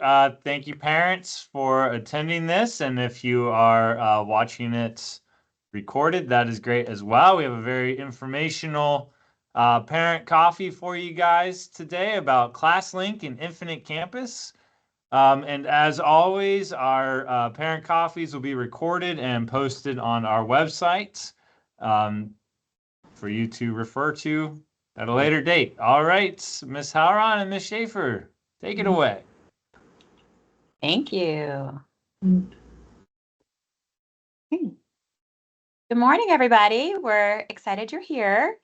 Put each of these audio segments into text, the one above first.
Thank you, parents, for attending this. And if you are watching it recorded, that is great as well. We have a very informational parent coffee for you guys today about Classlink and Infinite Campus. And as always, our parent coffees will be recorded and posted on our website for you to refer to at a later date. All right, Miss Howron and Miss Schaefer, take it away. Thank you. Good morning, everybody. We're excited you're here.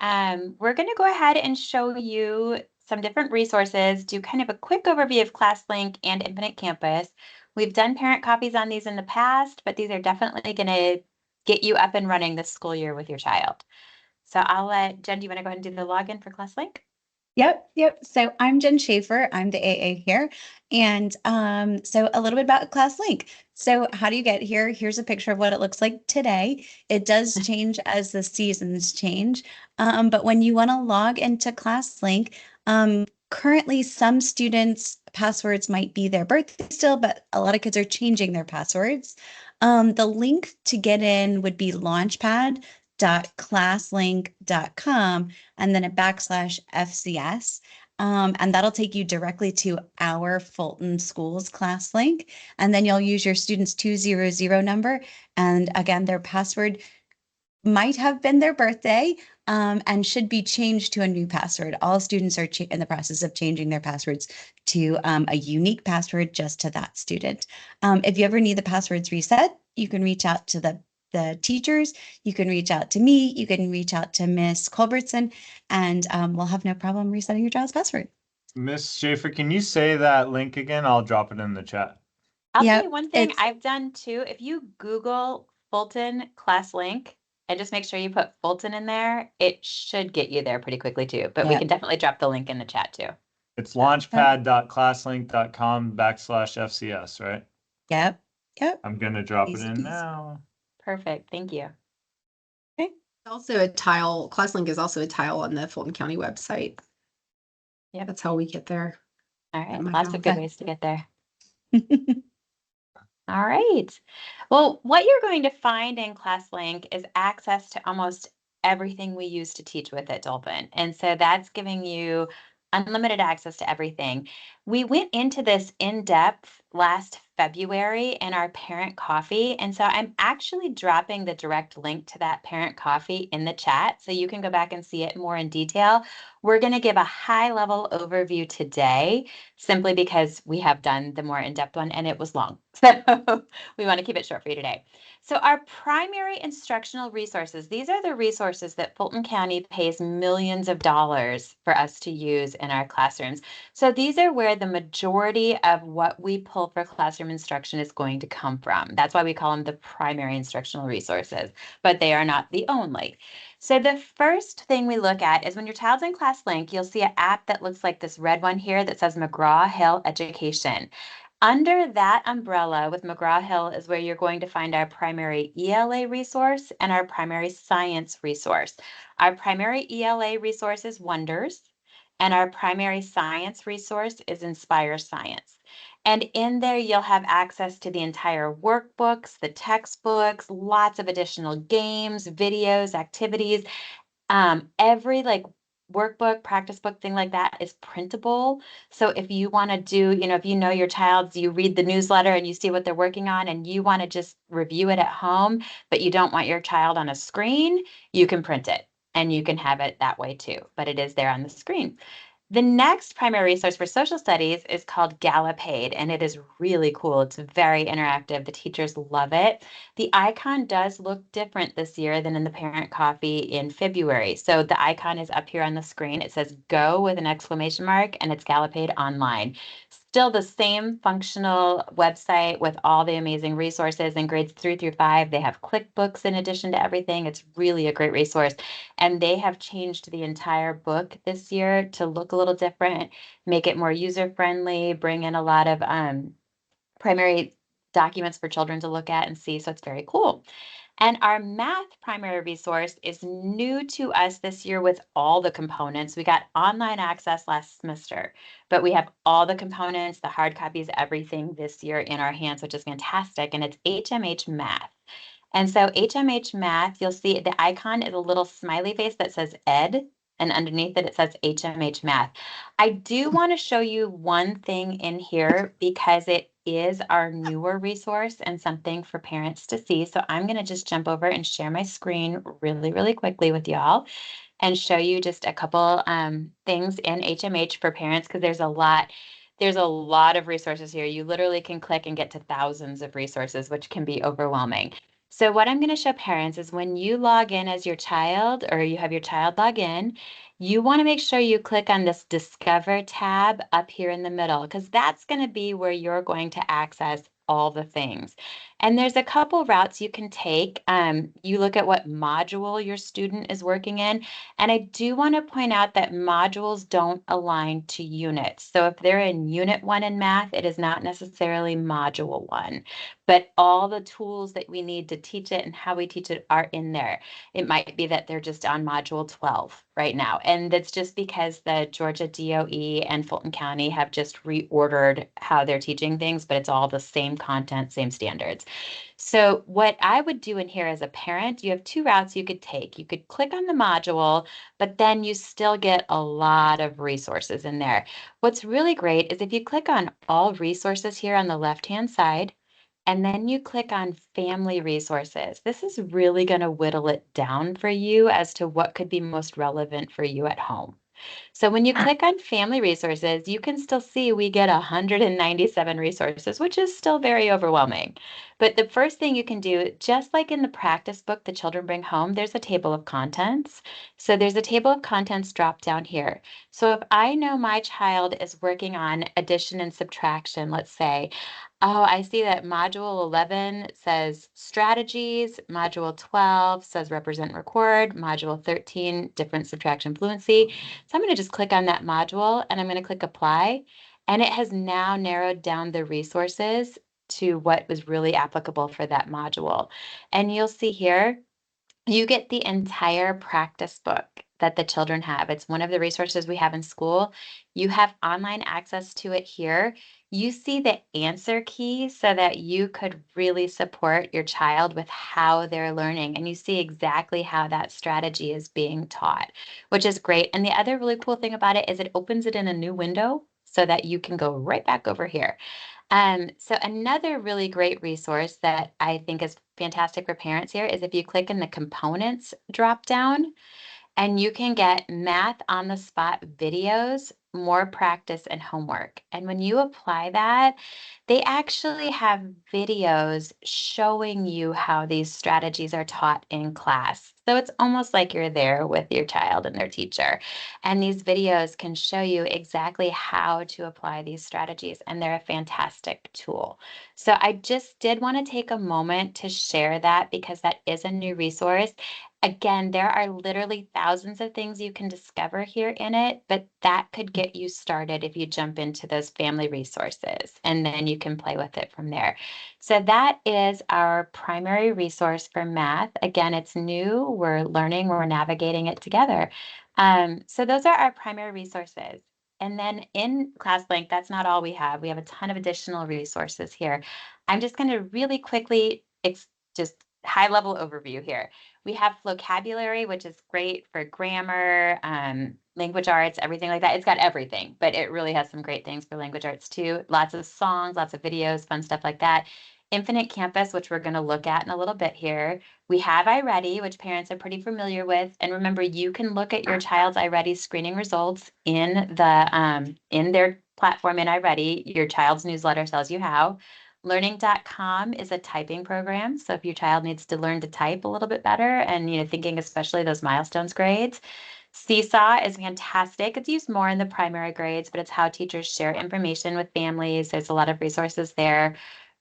We're going to go ahead and show you some different resources, do kind of a quick overview of Classlink and Infinite Campus. We've done parent copies on these in the past, but these are definitely going to get you up and running this school year with your child. So I'll let Jen, do you want to go ahead and do the login for Classlink? Yep. So I'm Jen Schaefer. I'm the AA here. And so a little bit about Classlink. So how do you get here? Here's a picture of what it looks like today. It does change as the seasons change. But when you want to log into Classlink, currently some students' passwords might be their birthday still, but a lot of kids are changing their passwords. The link to get in would be launchpad.classlink.com and then a /FCS. And that'll take you directly to our Fulton Schools Classlink. And then you'll use your student's 200 number. And again, their password might have been their birthday and should be changed to a new password. All students are in the process of changing their passwords to a unique password just to that student. If you ever need the passwords reset, you can reach out to the teachers, you can reach out to me, you can reach out to Miss Culbertson, and we'll have no problem resetting your child's password. Miss Schaefer, can you say that link again? I'll drop it in the chat. I'll tell you one thing I've done too. If you Google Fulton Classlink and just make sure you put Fulton in there, it should get you there pretty quickly too. But we can definitely drop the link in the chat too. It's launchpad.classlink.com/FCS, right? Yep. I'm going to drop it in now. Perfect. Thank you. Okay. Also a tile. Classlink is also a tile on the Fulton County website. Yeah, that's how we get there. All right. Lots of good ways to get there. All right. Well, what you're going to find in Classlink is access to almost everything we use to teach with at Dolphin. And so that's giving you unlimited access to everything. We went into this in depth last February in our parent coffee. And so I'm actually dropping the direct link to that parent coffee in the chat so you can go back and see it more in detail. We're going to give a high level overview today simply because we have done the more in-depth one and it was long. So we want to keep it short for you today. So our primary instructional resources, these are the resources that Fulton County pays millions of dollars for us to use in our classrooms. So these are where the majority of what we pull for classroom instruction is going to come from. That's why we call them the primary instructional resources, but they are not the only. So the first thing we look at is when your child's in Classlink, you'll see an app that looks like this red one here that says McGraw-Hill Education. Under that umbrella with McGraw-Hill is where you're going to find our primary ELA resource and our primary science resource. Our primary ELA resource is Wonders, and our primary science resource is Inspire Science. And in there, you'll have access to the entire workbooks, the textbooks, lots of additional games, videos, activities. Every workbook, practice book, thing like that is printable. So if you want to do, if you know your child's, you read the newsletter and you see what they're working on and you want to just review it at home, but you don't want your child on a screen, you can print it and you can have it that way too, but it is there on the screen. The next primary resource for social studies is called Gallopade, and it is really cool. It's very interactive. The teachers love it. The icon does look different this year than in the parent coffee in February. So the icon is up here on the screen. It says go with an exclamation mark, and it's Gallopade Online. Still the same functional website with all the amazing resources in grades 3 through 5. They have QuickBooks in addition to everything. It's really a great resource. And they have changed the entire book this year to look a little different, make it more user-friendly, bring in a lot of primary documents for children to look at and see. So it's very cool. And our math primary resource is new to us this year with all the components. We got online access last semester, but we have all the components, the hard copies, everything this year in our hands, which is fantastic. And it's HMH Math. And so HMH Math, you'll see the icon is a little smiley face that says Ed, and underneath it, it says HMH Math. I do want to show you one thing in here because it is our newer resource and something for parents to see. So I'm going to just jump over and share my screen really, really quickly with y'all and show you just a couple things in HMH for parents because there's a lot of resources here. You literally can click and get to thousands of resources, which can be overwhelming. So what I'm going to show parents is when you log in as your child or you have your child log in, you want to make sure you click on this Discover tab up here in the middle because that's going to be where you're going to access all the things. And there's a couple routes you can take. You look at what module your student is working in. And I do want to point out that modules don't align to units. So if they're in Unit 1 in math, it is not necessarily Module 1. But all the tools that we need to teach it and how we teach it are in there. It might be that they're just on Module 12 right now. And that's just because the Georgia DOE and Fulton County have just reordered how they're teaching things, but it's all the same content, same standards. So what I would do in here as a parent, you have two routes you could take. You could click on the module, but then you still get a lot of resources in there. What's really great is if you click on all resources here on the left-hand side, and then you click on family resources. This is really going to whittle it down for you as to what could be most relevant for you at home. So when you click on family resources, you can still see we get 197 resources, which is still very overwhelming. But the first thing you can do, just like in the practice book the children bring home, there's a table of contents. So there's a table of contents drop down here. So if I know my child is working on addition and subtraction, let's say, oh, I see that module 11 says strategies, module 12 says represent and record, module 13, different subtraction fluency. So I'm going to just click on that module and I'm going to click apply. And it has now narrowed down the resources to what was really applicable for that module. And you'll see here, you get the entire practice book that the children have. It's one of the resources we have in school. You have online access to it here. You see the answer key so that you could really support your child with how they're learning. And you see exactly how that strategy is being taught, which is great. And the other really cool thing about it is it opens it in a new window so that you can go right back over here. So another really great resource that I think is fantastic for parents here is if you click in the components drop down, and you can get math on the spot videos, more practice and homework. And when you apply that, they actually have videos showing you how these strategies are taught in class. So it's almost like you're there with your child and their teacher. And these videos can show you exactly how to apply these strategies, and they're a fantastic tool. So I just did want to take a moment to share that because that is a new resource. Again, there are literally thousands of things you can discover here in it, but that could get you started if you jump into those family resources, and then you can play with it from there. So that is our primary resource for math. Again, it's new, we're learning, we're navigating it together. So those are our primary resources. And then in Classlink, that's not all we have. We have a ton of additional resources here. I'm just going to really quickly just high level overview here. We have vocabulary, which is great for grammar, language arts, everything like that. It's got everything, but it really has some great things for language arts too. Lots of songs, lots of videos, fun stuff like that. Infinite Campus, which we're going to look at in a little bit here. We have iReady, which parents are pretty familiar with. And remember, you can look at your child's iReady screening results in their platform in iReady. Your child's newsletter tells you how. Learning.com is a typing program. So if your child needs to learn to type a little bit better and thinking especially those milestones grades. Seesaw is fantastic. It's used more in the primary grades, but it's how teachers share information with families. There's a lot of resources there.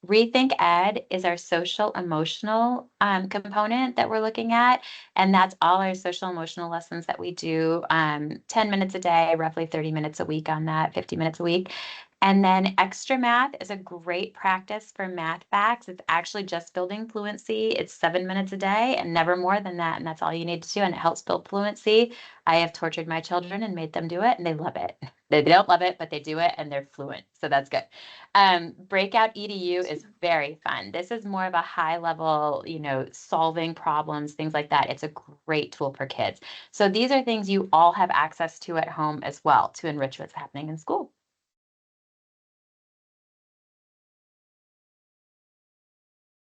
Rethink Ed is our social emotional component that we're looking at. And that's all our social emotional lessons that we do 10 minutes a day, roughly 30 minutes a week on that, 50 minutes a week. And then extra math is a great practice for math facts. It's actually just building fluency. It's 7 minutes a day and never more than that. And that's all you need to do. And it helps build fluency. I have tortured my children and made them do it, and they love it. They don't love it, but they do it and they're fluent. So that's good. Breakout EDU is very fun. This is more of a high level, solving problems, things like that. It's a great tool for kids. So these are things you all have access to at home as well to enrich what's happening in school.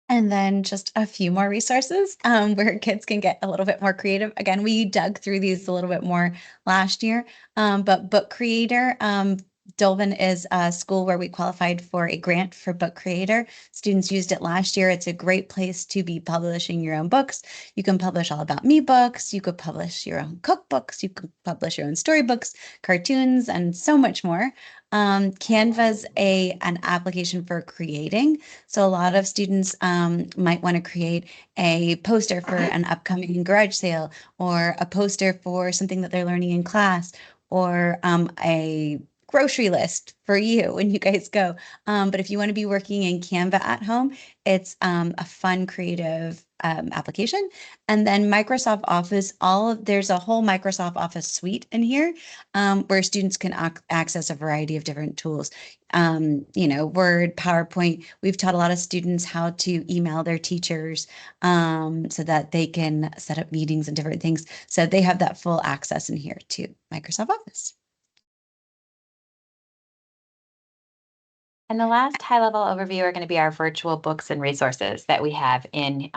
And then just a few more resources where kids can get a little bit more creative. Again, we dug through these a little bit more last year, but Book Creator, Dulvin is a school where we qualified for a grant for Book Creator. Students used it last year. It's a great place to be publishing your own books. You can publish all about me books. You could publish your own cookbooks. You could publish your own storybooks, cartoons, and so much more. Canva's an application for creating. So a lot of students might want to create a poster for an upcoming garage sale, or a poster for something that they're learning in class, or a grocery list for you when you guys go. But if you want to be working in Canva at home, it's a fun, creative application. And then Microsoft Office, there's a whole Microsoft Office suite in here where students can access a variety of different tools. Word, PowerPoint. We've taught a lot of students how to email their teachers so that they can set up meetings and different things. So they have that full access in here to Microsoft Office. And the last high-level overview are going to be our virtual books and resources that we have in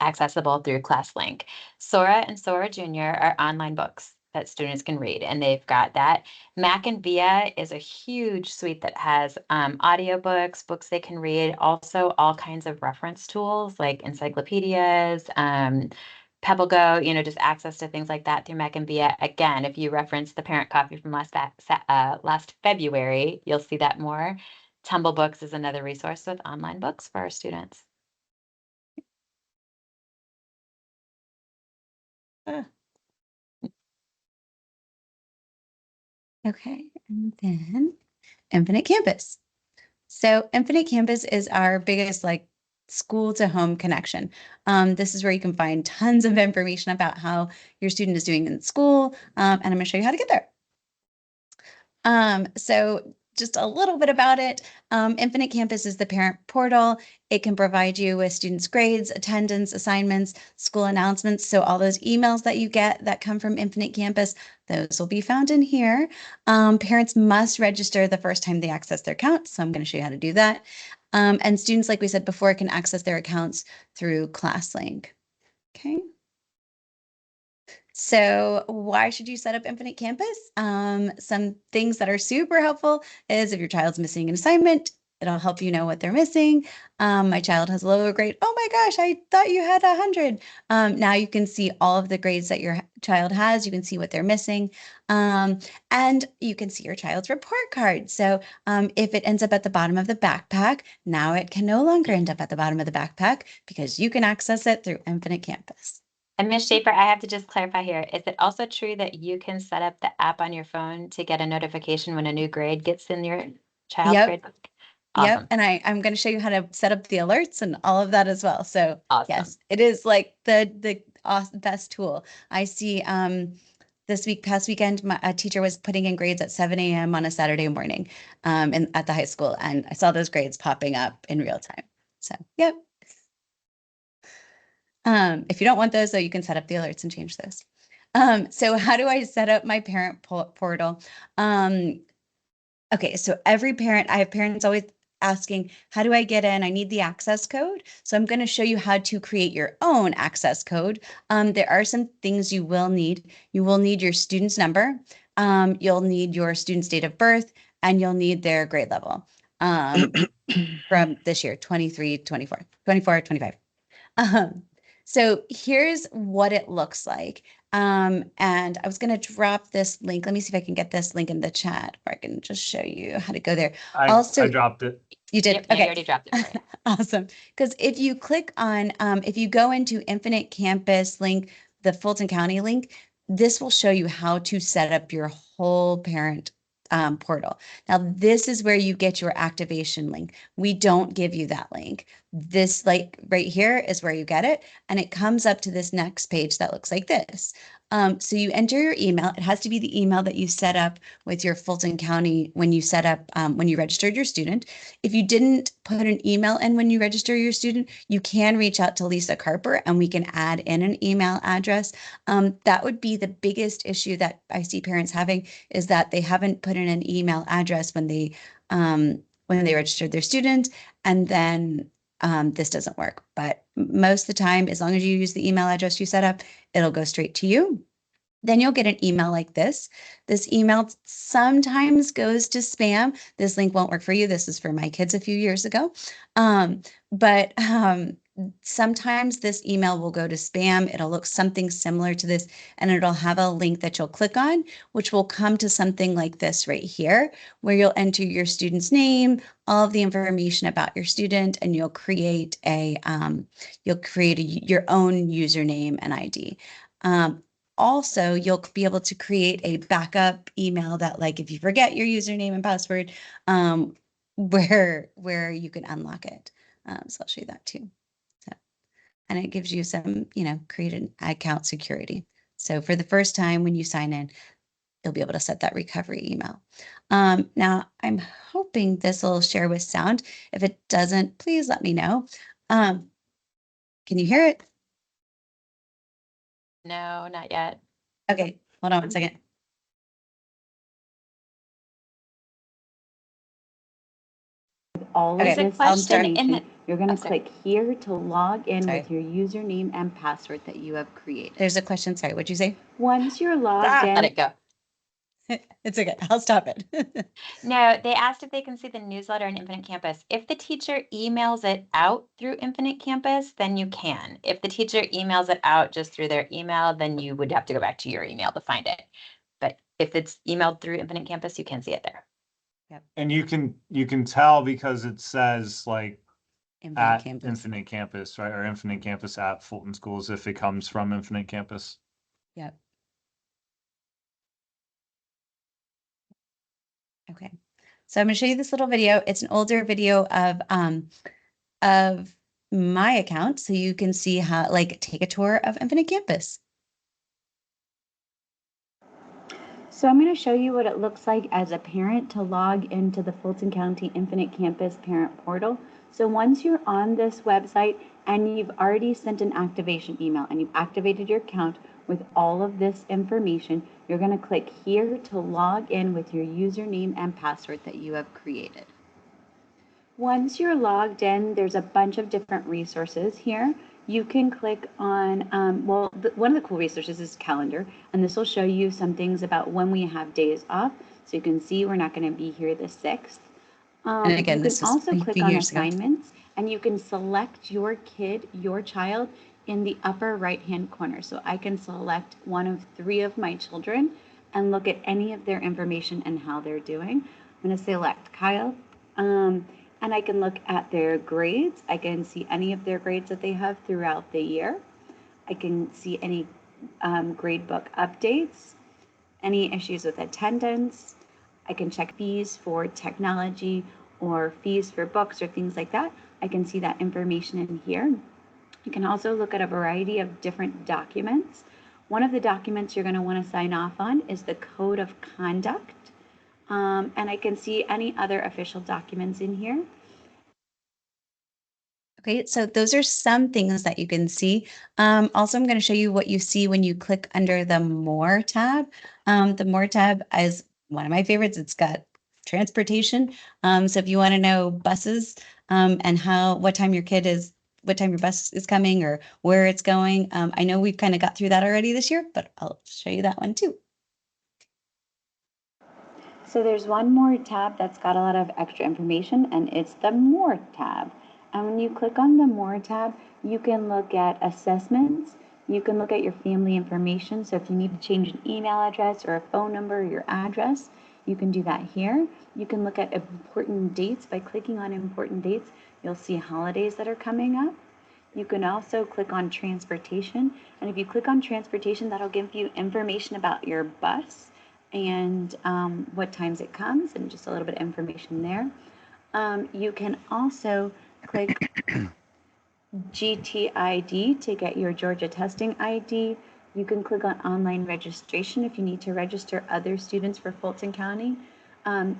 accessible through Classlink. Sora and Sora Junior are online books that students can read, and they've got that. Mac and Via is a huge suite that has audiobooks, books they can read, also all kinds of reference tools like encyclopedias, PebbleGo, just access to things like that through Mac and Via. Again, if you reference the parent copy from last February, you'll see that more. Tumble Books is another resource with online books for our students. Okay, and then Infinite Campus. So Infinite Campus is our biggest school to home connection. This is where you can find tons of information about how your student is doing in school, and I'm going to show you how to get there. So just a little bit about it. Infinite Campus is the parent portal. It can provide you with students' grades, attendance, assignments, school announcements. So all those emails that you get that come from Infinite Campus, those will be found in here. Parents must register the first time they access their account. So I'm going to show you how to do that. And students, like we said before, can access their accounts through Classlink. Okay. So why should you set up Infinite Campus? Some things that are super helpful is if your child's missing an assignment, it'll help you know what they're missing. My child has a lower grade. Oh my gosh, I thought you had 100. Now you can see all of the grades that your child has. You can see what they're missing. And you can see your child's report card. So if it ends up at the bottom of the backpack, now it can no longer end up at the bottom of the backpack because you can access it through Infinite Campus. And Ms. Schaefer, I have to just clarify here. Is it also true that you can set up the app on your phone to get a notification when a new grade gets in your child's grade book? Awesome. Yep. And I'm going to show you how to set up the alerts and all of that as well. So awesome. Yes, it is like the best tool. I see this past weekend, a teacher was putting in grades at 7 a.m. on a Saturday morning at the high school. And I saw those grades popping up in real time. So, yep. If you don't want those, though, you can set up the alerts and change those. So how do I set up my parent portal? Okay, so I have parents always asking, how do I get in? I need the access code. So I'm going to show you how to create your own access code. There are some things you will need. You will need your student's number. You'll need your student's date of birth, and you'll need their grade level from this year, 23, 24, 25. So here's what it looks like. And I was going to drop this link. Let me see if I can get this link in the chat, or I can just show you how to go there. I dropped it. You did? Yep, okay. Yeah, you already dropped it. For you. Awesome. Because if you click on, if you go into Infinite Campus link, the Fulton County link, this will show you how to set up your whole parent portal. Now, this is where you get your activation link. We don't give you that link. This, like right here, is where you get it. And it comes up to this next page that looks like this. So you enter your email. It has to be the email that you set up with your Fulton County when you set up, when you registered your student. If you didn't put an email in when you register your student, you can reach out to Lisa Carper and we can add in an email address. That would be the biggest issue that I see parents having, is that they haven't put in an email address when they registered their student, and then this doesn't work. But most of the time, as long as you use the email address you set up, it'll go straight to you. Then you'll get an email like this. This email sometimes goes to spam. This link won't work for you. This is for my kids a few years ago. But sometimes this email will go to spam. It'll look something similar to this, and it'll have a link that you'll click on, which will come to something like this right here, where you'll enter your student's name, all of the information about your student, and you'll create your own username and ID. Also, you'll be able to create a backup email that, like, if you forget your username and password, where you can unlock it. So I'll show you that too. So, and it gives you some, create an account security. So for the first time when you sign in, you'll be able to set that recovery email. Now, I'm hoping this will share with sound. If it doesn't, please let me know. Can you hear it? No, not yet. Okay, hold on one second. All There's of a this question in information, the- you're going oh, to sorry. click here to log in Sorry. with your username and password that you have created. There's a question. Sorry, what'd you say? Once you're logged Let in, it go. It's okay. I'll stop it. No, they asked if they can see the newsletter in Infinite Campus. If the teacher emails it out through Infinite Campus, then you can. If the teacher emails it out just through their email, then you would have to go back to your email to find it. But if it's emailed through Infinite Campus, you can see it there. And you can tell because it says like Infinite at Campus. Infinite Campus, right? Or Infinite Campus at Fulton Schools if it comes from Infinite Campus. Yep. Okay. So I'm going to show you this little video. It's an older video of my account, so you can see how, like, take a tour of Infinite Campus. so I'm going to show you what it looks like as a parent to log into the Fulton County Infinite Campus Parent Portal. So once you're on this website and you've already sent an activation email and you've activated your account with all of this information, you're going to click here to log in with your username and password that you have created. Once you're logged in, there's a bunch of different resources here. You can click on, one of the cool resources is calendar, and this will show you some things about when we have days off. So you can see we're not going to be here the 6th. And again, you this can was also a click few on years ago. assignments, and you can select your kid, your child, in the upper right-hand corner. So I can select one of 3 of my children and look at any of their information and how they're doing. I'm going to select Kyle. And I can look at their grades. I can see any of their grades that they have throughout the year. I can see any grade book updates, any issues with attendance. I can check fees for technology or fees for books or things like that. I can see that information in here. You can also look at a variety of different documents. One of the documents you're going to want to sign off on is the Code of Conduct. And I can see any other official documents in here. Okay, so those are some things that you can see. Also, I'm going to show you what you see when you click under the More tab. The More tab is one of my favorites. It's got transportation. So if you want to know buses and what time your bus is coming or where it's going, I know we've kind of got through that already this year, but I'll show you that one too. So there's one more tab that's got a lot of extra information, and it's the More tab. And when you click on the More tab, you can look at assessments. You can look at your family information. So if you need to change an email address or a phone number or your address, you can do that here. You can look at important dates. By clicking on important dates, you'll see holidays that are coming up. You can also click on transportation. And if you click on transportation, that'll give you information about your bus and what times it comes, and just a little bit of information there. You can also click GTID to get your Georgia testing ID. You can click on online registration if you need to register other students for Fulton County.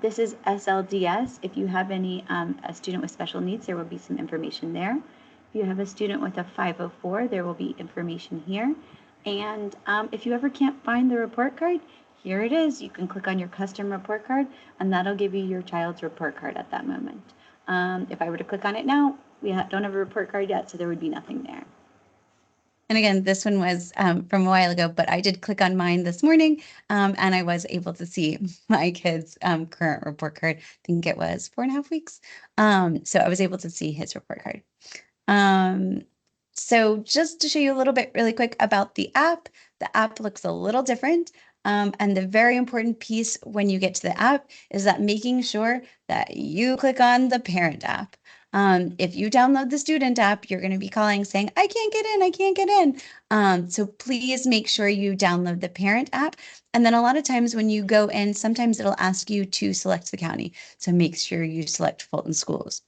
This is SLDS. If you have a student with special needs, there will be some information there. If you have a student with a 504, there will be information here. And if you ever can't find the report card, here it is. You can click on your custom report card, and that'll give you your child's report card at that moment. If I were to click on it now, we don't have a report card yet, so there would be nothing there. And again, this one was from a while ago, but I did click on mine this morning, and I was able to see my kid's current report card. I think it was 4.5 weeks. So I was able to see his report card. So just to show you a little bit really quick about the app looks a little different. And the very important piece when you get to the app is that making sure that you click on the parent app. If you download the student app, you're going to be calling saying, I can't get in, I can't get in. So please make sure you download the parent app. And then a lot of times when you go in, sometimes it'll ask you to select the county. So make sure you select Fulton Schools.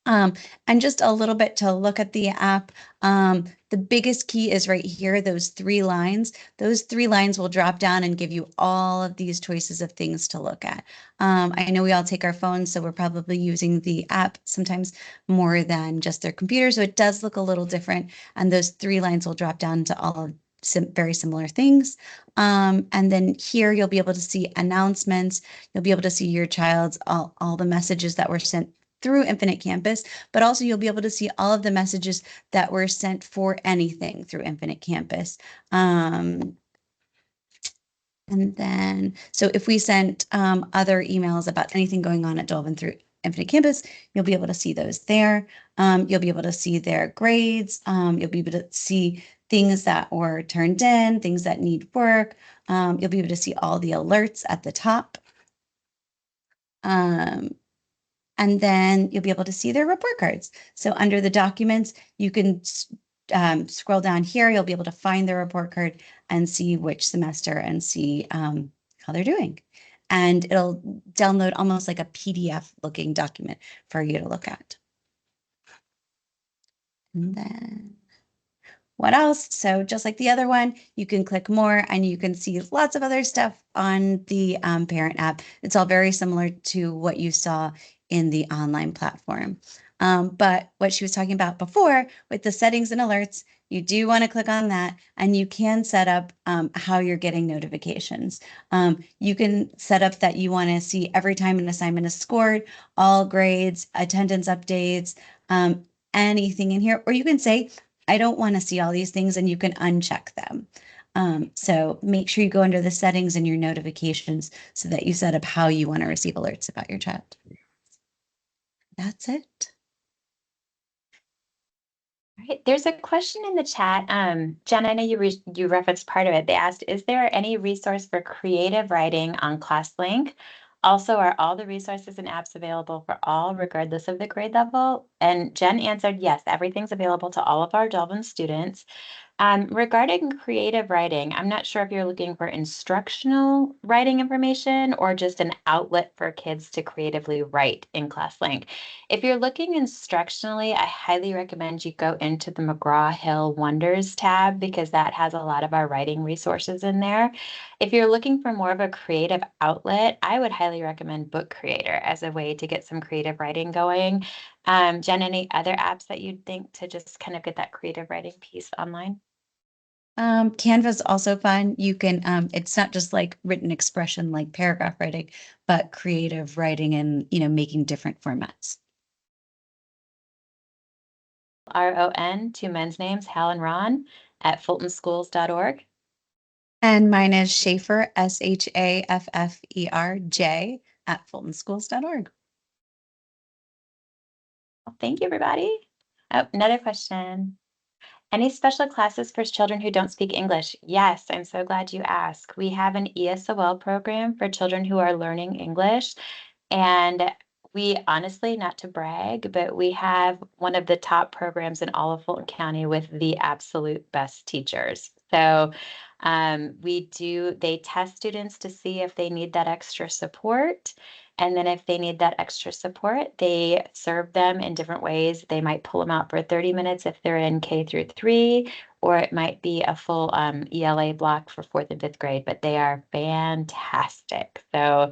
And just a little bit to look at the app. The biggest key is right here, those 3 lines. Those 3 lines will drop down and give you all of these choices of things to look at. I know we all take our phones, so we're probably using the app sometimes more than just their computer. So it does look a little different. And those 3 lines will drop down to all of very similar things. And then here you'll be able to see announcements. You'll be able to see your child's all the messages that were sent through Infinite Campus, but also you'll be able to see all of the messages that were sent for anything through Infinite Campus. And then, so if we sent other emails about anything going on at Dolvin through Infinite Campus, you'll be able to see those there. You'll be able to see their grades. You'll be able to see things that were turned in, things that need work. You'll be able to see all the alerts at the top. And then you'll be able to see their report cards. So under the documents, you can scroll down here. You'll be able to find the report card and see which semester and see how they're doing. And it'll download almost like a PDF looking document for you to look at. And then what else? So just like the other one, you can click more and you can see lots of other stuff on the parent app. It's all very similar to what you saw in the online platform. But what she was talking about before with the settings and alerts, you do want to click on that and you can set up how you're getting notifications. You can set up that you want to see every time an assignment is scored, all grades, attendance updates, anything in here, or you can say, I don't want to see all these things, and you can uncheck them. So make sure you go under the settings and your notifications so that you set up how you want to receive alerts about your child. That's it. All right, there's a question in the chat. Jen, I know you referenced part of it. They asked, is there any resource for creative writing on Classlink? Also, are all the resources and apps available for all, regardless of the grade level? And Jen answered, yes, everything's available to all of our Dolvin students. Regarding creative writing, I'm not sure if you're looking for instructional writing information or just an outlet for kids to creatively write in Classlink. If you're looking instructionally, I highly recommend you go into the McGraw-Hill Wonders tab because that has a lot of our writing resources in there. If you're looking for more of a creative outlet, I would highly recommend Book Creator as a way to get some creative writing going. Jen, any other apps that you'd think to just kind of get that creative writing piece online? Canva's also fun. You can, it's not just like written expression like paragraph writing, but creative writing and, making different formats. RON, 2 men's names, Hal and Ron, at fultonschools.org. And mine is Schaeffer, SHAFFERJ, at fultonschools.org. Well, thank you, everybody. Oh, another question. Any special classes for children who don't speak English? Yes, I'm so glad you asked. We have an ESOL program for children who are learning English. And we honestly, not to brag, but we have one of the top programs in all of Fulton County with the absolute best teachers. So they test students to see if they need that extra support. And then if they need that extra support, they serve them in different ways. They might pull them out for 30 minutes if they're in K through 3, or it might be a full ELA block for 4th and 5th grade, but they are fantastic. So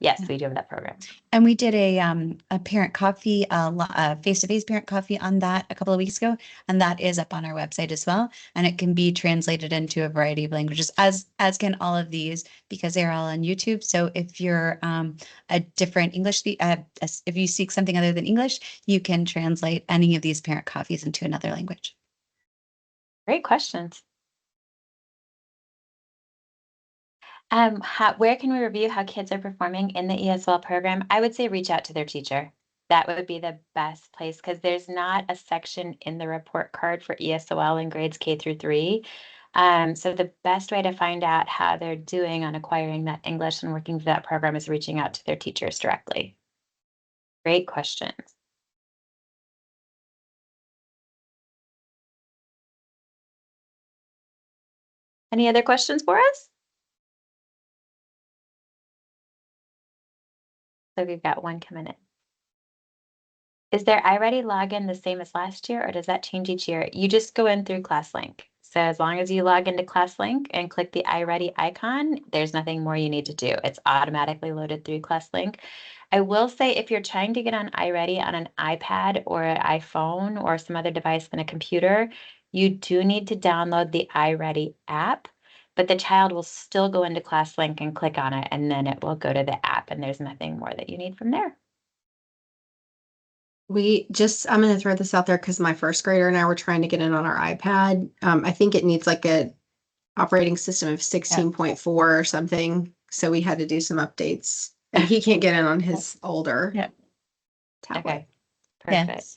yes, we do have that program. And we did a parent coffee, a face-to-face parent coffee on that a couple of weeks ago, and that is up on our website as well. And it can be translated into a variety of languages, as can all of these, because they're all on YouTube. So if you're a different English, if you speak something other than English, you can translate any of these parent coffees into another language. Great questions. Where can we review how kids are performing in the ESL program? I would say reach out to their teacher. That would be the best place, because there's not a section in the report card for ESOL in grades K through 3. So the best way to find out how they're doing on acquiring that English and working through that program is reaching out to their teachers directly. Great questions. Any other questions for us? So we've got one coming in. Is their iReady login the same as last year, or does that change each year? You just go in through Classlink. So as long as you log into Classlink and click the iReady icon, there's nothing more you need to do. It's automatically loaded through Classlink. I will say, if you're trying to get on iReady on an iPad or an iPhone or some other device than a computer, you do need to download the iReady app, but the child will still go into Classlink and click on it, and then it will go to the app, and there's nothing more that you need from there. I'm going to throw this out there because my first grader and I were trying to get in on our iPad. I think it needs like a operating system of 16.4 or something. So we had to do some updates, and he can't get in on his older tablet. Okay, perfect. Yes.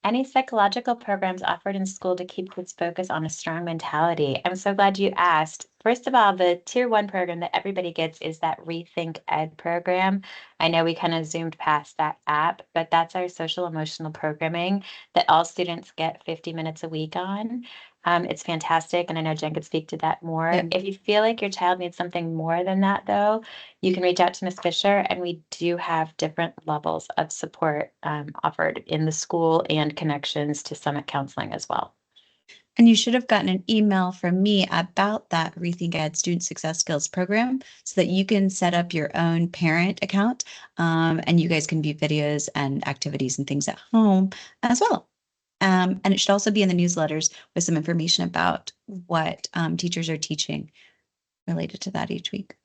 Any psychological programs offered in school to keep kids focused on a strong mentality? I'm so glad you asked. First of all, the Tier 1 program that everybody gets is that Rethink Ed program. I know we kind of zoomed past that app, but that's our social emotional programming that all students get 50 minutes a week on. It's fantastic, and I know Jen could speak to that more. Yeah. If you feel like your child needs something more than that, though, you can reach out to Ms. Fisher, and we do have different levels of support offered in the school and connections to Summit Counseling as well. And you should have gotten an email from me about that Rethink Ed Student Success Skills program, so that you can set up your own parent account, and you guys can view videos and activities and things at home as well. And it should also be in the newsletters with some information about what teachers are teaching related to that each week.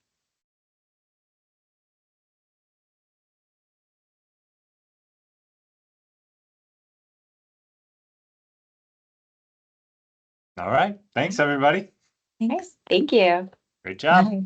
All right. Thanks, everybody. Thanks. Thank you. Great job. Bye.